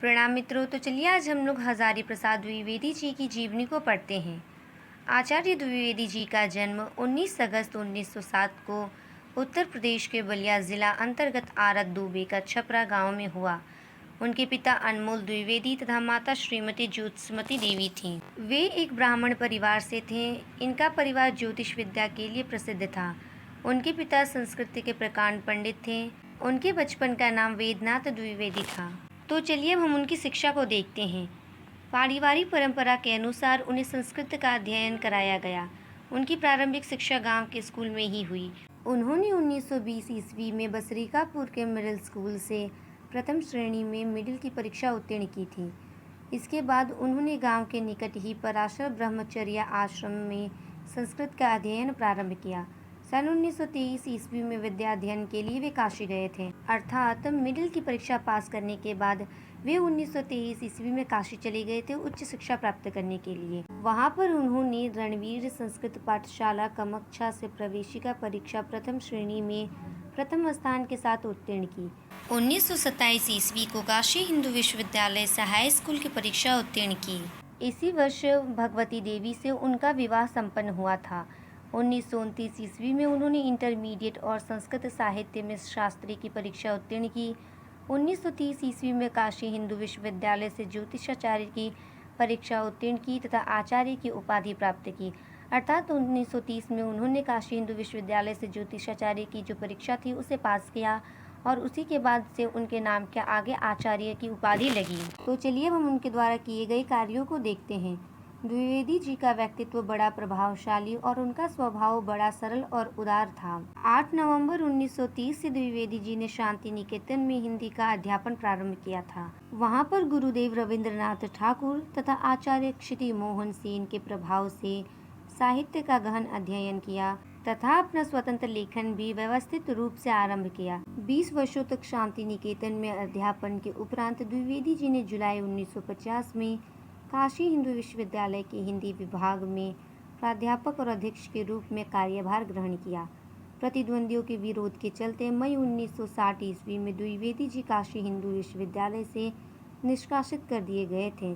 प्रणाम मित्रों। तो चलिए आज हम लोग हजारी प्रसाद द्विवेदी जी की जीवनी को पढ़ते हैं। आचार्य द्विवेदी जी का जन्म 19 अगस्त 1907 को उत्तर प्रदेश के बलिया जिला अंतर्गत आरत दूबे का छपरा गांव में हुआ। उनके पिता अनमोल द्विवेदी तथा माता श्रीमती ज्योत्समती देवी थीं। वे एक ब्राह्मण परिवार से थे। इनका परिवार ज्योतिष विद्या के लिए प्रसिद्ध था। उनके पिता संस्कृत के प्रकांड पंडित थे। उनके बचपन का नाम वेदनाथ द्विवेदी था। तो चलिए अब हम उनकी शिक्षा को देखते हैं। पारिवारिक परंपरा के अनुसार उन्हें संस्कृत का अध्ययन कराया गया। उनकी प्रारंभिक शिक्षा गांव के स्कूल में ही हुई। उन्होंने 1920 ईस्वी में बसरिकापुर के मिडिल स्कूल से प्रथम श्रेणी में मिडिल की परीक्षा उत्तीर्ण की थी। इसके बाद उन्होंने गांव के निकट ही पराशर ब्रह्मचर्य आश्रम में संस्कृत का अध्ययन प्रारंभ किया। सन 1923 ईस्वी में विद्या अध्ययन के लिए वे काशी गए थे, अर्थात मिडिल की परीक्षा पास करने के बाद वे 1923 ईस्वी में काशी चले गए थे उच्च शिक्षा प्राप्त करने के लिए। वहां पर उन्होंने रणवीर संस्कृत पाठशाला कामाख्या से प्रवेशिका परीक्षा प्रथम श्रेणी में प्रथम स्थान के साथ उत्तीर्ण की। 1927 ईस्वी को काशी हिंदू विश्वविद्यालय से हाई स्कूल की परीक्षा उत्तीर्ण की। इसी वर्ष भगवती देवी से उनका विवाह संपन्न हुआ था। 1929 ईस्वी में उन्होंने इंटरमीडिएट और संस्कृत साहित्य में शास्त्री की परीक्षा उत्तीर्ण की। 1930 ईस्वी में काशी हिंदू विश्वविद्यालय से ज्योतिषाचार्य की परीक्षा उत्तीर्ण की तथा आचार्य की उपाधि प्राप्त की। अर्थात 1930 में उन्होंने काशी हिंदू विश्वविद्यालय से ज्योतिषाचार्य की जो परीक्षा थी उसे पास किया और उसी के बाद से उनके नाम के आगे आचार्य की उपाधि लगी। तो चलिए हम उनके द्वारा किए गए कार्यों को देखते हैं। द्विवेदी जी का व्यक्तित्व बड़ा प्रभावशाली और उनका स्वभाव बड़ा सरल और उदार था। 8 नवंबर 1930 से द्विवेदी जी ने शांति निकेतन में हिंदी का अध्यापन प्रारंभ किया था। वहां पर गुरुदेव रविंद्रनाथ ठाकुर तथा आचार्य क्षिति मोहन सेन के प्रभाव से साहित्य का गहन अध्ययन किया तथा अपना स्वतंत्र लेखन भी व्यवस्थित रूप से आरंभ किया। 20 वर्षों तक शांति निकेतन में अध्यापन के उपरांत द्विवेदी जी ने जुलाई 1950 में काशी हिंदू विश्वविद्यालय के हिंदी विभाग में प्राध्यापक और अध्यक्ष के रूप में कार्यभार ग्रहण किया। प्रतिद्वंदियों के विरोध के चलते मई 1960 ईस्वी में द्विवेदी जी काशी हिंदू विश्वविद्यालय से निष्कासित कर दिए गए थे।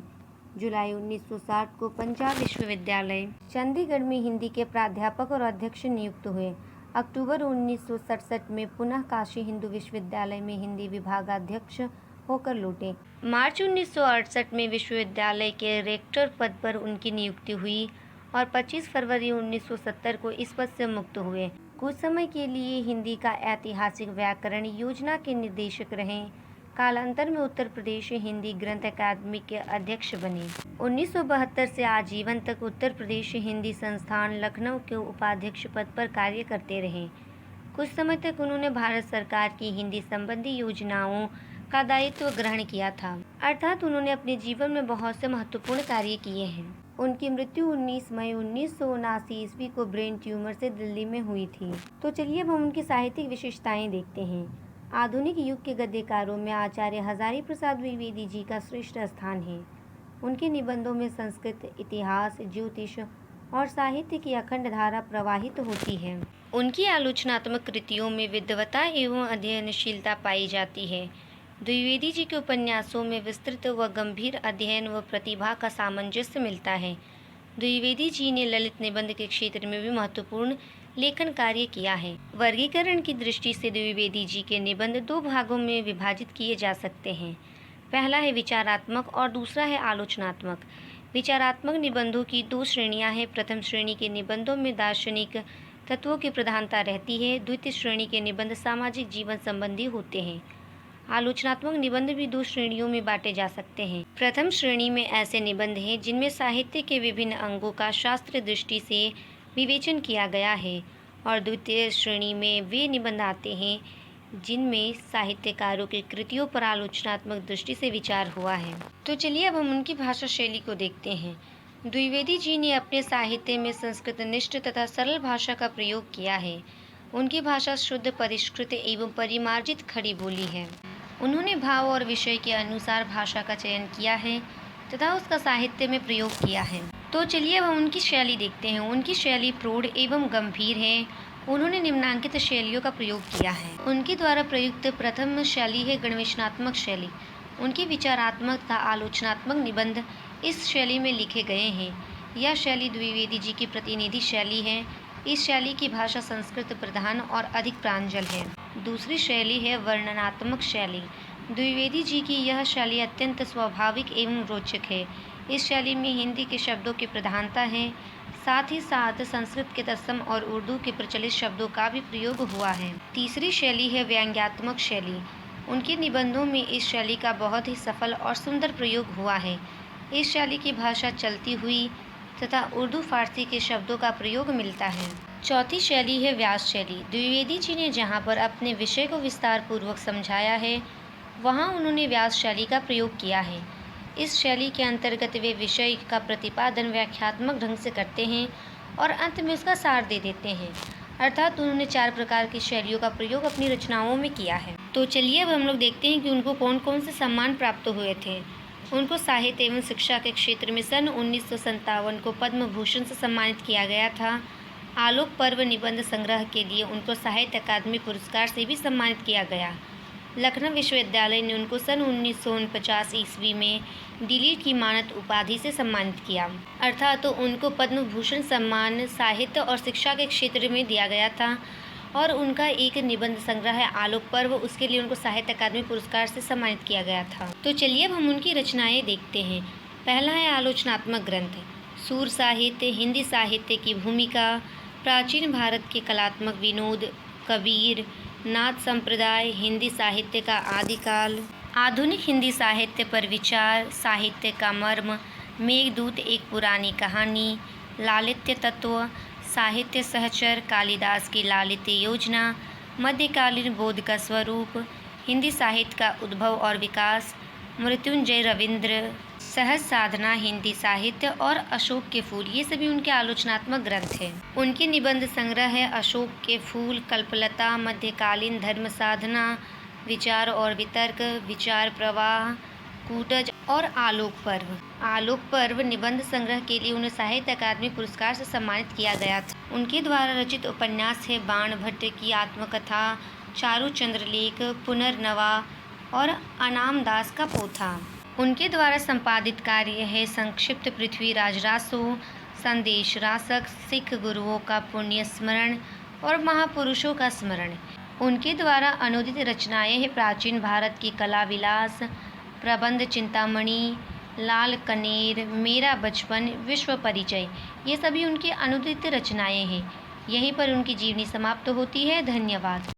जुलाई 1960 को पंजाब विश्वविद्यालय चंडीगढ़ में हिंदी के प्राध्यापक और अध्यक्ष नियुक्त हुए। अक्टूबर 1967 में पुनः काशी हिंदू विश्वविद्यालय में हिंदी विभागाध्यक्ष होकर लौटे। मार्च 1968 में विश्वविद्यालय के रेक्टर पद पर उनकी नियुक्ति हुई और 25 फरवरी 1970 को इस पद से मुक्त हुए। कुछ समय के लिए हिंदी का ऐतिहासिक व्याकरण योजना के निर्देशक रहे। कालांतर में उत्तर प्रदेश हिंदी ग्रंथ अकादमी के अध्यक्ष बने। 1972 से आजीवन तक उत्तर प्रदेश हिंदी संस्थान लखनऊ के उपाध्यक्ष पद पर कार्य करते रहे। कुछ समय तक उन्होंने भारत सरकार की हिंदी संबंधी योजनाओं का दायित्व ग्रहण किया था, अर्थात उन्होंने अपने जीवन में बहुत से महत्वपूर्ण कार्य किए हैं। उनकी मृत्यु 19 मई 1979 ईस्वी को ब्रेन ट्यूमर से दिल्ली में हुई थी। तो चलिए अब हम उनकी साहित्यिक विशेषताएं देखते हैं। आधुनिक युग के गद्यकारों में आचार्य हजारी प्रसाद द्विवेदी जी का श्रेष्ठ स्थान है। उनके निबंधों में संस्कृत, इतिहास, ज्योतिष और साहित्य की अखंड धारा प्रवाहित होती है। उनकी आलोचनात्मक कृतियों में विद्वता एवं अध्ययनशीलता पाई जाती है। द्विवेदी जी के उपन्यासों में विस्तृत व गंभीर अध्ययन व प्रतिभा का सामंजस्य मिलता है। द्विवेदी जी ने ललित निबंध के क्षेत्र में भी महत्वपूर्ण लेखन कार्य किया है। वर्गीकरण की दृष्टि से द्विवेदी जी के निबंध दो भागों में विभाजित किए जा सकते हैं। पहला है विचारात्मक और दूसरा है आलोचनात्मक। विचारात्मक निबंधों की दो श्रेणियां हैं। प्रथम श्रेणी के निबंधों में दार्शनिक तत्वों की प्रधानता रहती है। द्वितीय श्रेणी के निबंध सामाजिक जीवन संबंधी होते हैं। आलोचनात्मक निबंध भी दो श्रेणियों में बांटे जा सकते हैं। प्रथम श्रेणी में ऐसे निबंध हैं जिनमें साहित्य के विभिन्न अंगों का शास्त्रीय दृष्टि से विवेचन किया गया है और द्वितीय श्रेणी में वे निबंध आते हैं जिनमें साहित्यकारों की कृतियों पर आलोचनात्मक दृष्टि से विचार हुआ है। तो चलिए अब हम उनकी भाषा शैली को देखते हैं। द्विवेदी जी ने अपने साहित्य में संस्कृत निष्ठ तथा सरल भाषा का प्रयोग किया है। उनकी भाषा शुद्ध, परिष्कृत एवं परिमार्जित खड़ी बोली है। उन्होंने भाव और विषय के अनुसार भाषा का चयन किया है तथा उसका साहित्य में प्रयोग किया है। तो चलिए अब हम उनकी शैली देखते हैं। उनकी शैली प्रौढ़ एवं गंभीर है। उन्होंने निम्नांकित शैलियों का प्रयोग किया है। उनके द्वारा प्रयुक्त प्रथम शैली है गणवेशनात्मक शैली। उनके विचारात्मक तथा आलोचनात्मक निबंध इस शैली में लिखे गए हैं। यह शैली द्विवेदी जी की प्रतिनिधि शैली है। इस शैली की भाषा संस्कृत प्रधान और अधिक प्रांजल है। दूसरी शैली है वर्णनात्मक शैली। द्विवेदी जी की यह शैली अत्यंत स्वाभाविक एवं रोचक है। इस शैली में हिंदी के शब्दों की प्रधानता है, साथ ही साथ संस्कृत के तत्सम और उर्दू के प्रचलित शब्दों का भी प्रयोग हुआ है। तीसरी शैली है व्यंग्यात्मक शैली। उनके निबंधों में इस शैली का बहुत ही सफल और सुंदर प्रयोग हुआ है। इस शैली की भाषा चलती हुई तथा उर्दू फारसी के शब्दों का प्रयोग मिलता है। चौथी शैली है व्यास शैली। द्विवेदी जी ने जहाँ पर अपने विषय को विस्तार पूर्वक समझाया है, वहाँ उन्होंने व्यास शैली का प्रयोग किया है। इस शैली के अंतर्गत वे विषय का प्रतिपादन व्याख्यात्मक ढंग से करते हैं और अंत में उसका सार दे देते हैं। अर्थात उन्होंने 4 प्रकार की शैलियों का प्रयोग अपनी रचनाओं में किया है। तो चलिए अब हम लोग देखते हैं कि उनको कौन कौन से सम्मान प्राप्त हुए थे। उनको साहित्य एवं शिक्षा के क्षेत्र में सन 1957 को पद्म भूषण से सम्मानित किया गया था। आलोक पर्व निबंध संग्रह के लिए उनको साहित्य अकादमी पुरस्कार से भी सम्मानित किया गया। लखनऊ विश्वविद्यालय ने उनको सन 1949 ईस्वी में दिलीप की मानद उपाधि से सम्मानित किया। अर्थात तो उनको पद्म भूषण सम्मान साहित्य और शिक्षा के क्षेत्र में दिया गया था और उनका एक निबंध संग्रह है आलोक पर्व, उसके लिए उनको साहित्य अकादमी पुरस्कार से सम्मानित किया गया था। तो चलिए अब हम उनकी रचनाएं देखते हैं। पहला है आलोचनात्मक ग्रंथ। सूर साहित्य, हिंदी साहित्य की भूमिका, प्राचीन भारत के कलात्मक विनोद, कबीर, नाथ संप्रदाय, हिंदी साहित्य का आदिकाल, आधुनिक हिंदी साहित्य पर विचार, साहित्य का मर्म, मेघदूत एक पुरानी कहानी, लालित्य तत्व, साहित्य सहचर, कालिदास की लालित्य योजना, मध्यकालीन बोध का स्वरूप, हिंदी साहित्य का उद्भव और विकास, मृत्युंजय रविंद्र, सहज साधना, हिंदी साहित्य और अशोक के फूल, ये सभी उनके आलोचनात्मक ग्रंथ हैं। उनके निबंध संग्रह है अशोक के फूल, कल्पलता, मध्यकालीन धर्म साधना, विचार और वितर्क, विचार प्रवाह, कूटज और आलोक पर्व। आलोक पर्व निबंध संग्रह के लिए उन्हें साहित्य अकादमी पुरस्कार से सम्मानित किया गया था। उनके द्वारा रचित उपन्यास है बाण भट्ट की आत्मकथा, चारू चंद्रलेख, पुनर्नवा और अनाम दास का पोथा। उनके द्वारा संपादित कार्य है संक्षिप्त पृथ्वीराज रासो, संदेश रासक, सिख गुरुओं का पुण्य स्मरण और महापुरुषों का स्मरण। उनके द्वारा अनुदित रचनाएं हैं प्राचीन भारत की कला विलास, प्रबंध चिंतामणि, लाल कनेर, मेरा बचपन, विश्व परिचय, ये सभी उनकी अनुदित रचनाएं हैं। यहीं पर उनकी जीवनी समाप्त होती है। धन्यवाद।